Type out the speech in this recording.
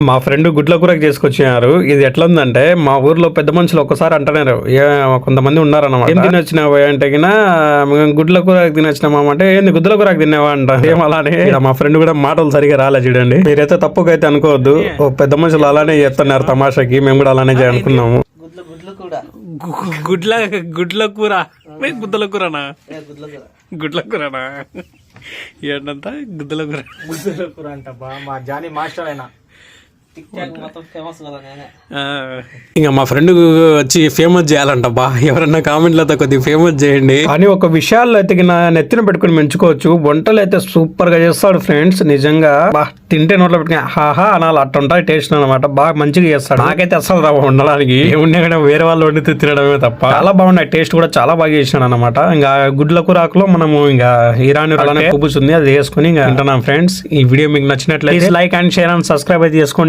మా ఫ్రెండ్ గుడ్ల కూరకు చేసుకొచ్చినారు. ఇది ఎట్లా ఉందంటే మా ఊర్లో పెద్ద మనుషులు ఒక్కసారి అంటున్నారు, కొంతమంది ఉన్నారన్నమాట. ఏం తినొచ్చినావా అంటే మేము గుడ్ల కూరకు తినొచ్చినామా అంటే ఏంది గుడ్ల కూరకు తిన్నావా అంట. ఏం అలానే మా ఫ్రెండ్ కూడా మాటలు సరిగా రాలే చూడండి. మీరైతే తప్పుకైతే అనుకోవద్దు, పెద్ద మనుషులు అలానే చేస్తున్నారు తమాషాకి, మేము కూడా అలానే అనుకున్నాము. గుడ్ల కూర గుద్దల కూరనా గుడ్ల కూరనా ఏంటంతా గుద్దల కూర అంట మా జానీ మాస్టర్ అయినా ఇంకా మా ఫ్రెండ్ వచ్చి ఫేమస్ చేయాలంట బా. ఎవరన్నా కామెంట్లతో కొద్దిగా ఫేమస్ చేయండి. కానీ ఒక విషయాల్లో అయితే నెత్తిన పెట్టుకుని మెంచుకోవచ్చు. వంటలు అయితే సూపర్ గా చేస్తాడు ఫ్రెండ్స్. నిజంగా బా తింటే నోట్లో పెట్టుకుని హాహా అనాలి, అట్టుంటాయి టేస్ట్ అనమాట. బాగా మంచిగా చేస్తాడు. నాకైతే అసలు రావు ఉండడానికి, ఏమున్నా కూడా వేరే వాళ్ళు వండితే తినడమే తప్ప. చాలా బాగున్నాయి, టేస్ట్ కూడా చాలా బాగా చేసినాడు అనమాట. ఇంకా గుడ్ల కూరాకులో మనము ఇంకా ఇరానీ అలానే పువ్వుతుంది, అది వేసుకుని ఇంకా తింటున్నాం ఫ్రెండ్స్. ఈ వీడియో మీకు నచ్చినట్లయితే like and share and subscribe అయితే చేసుకోండి.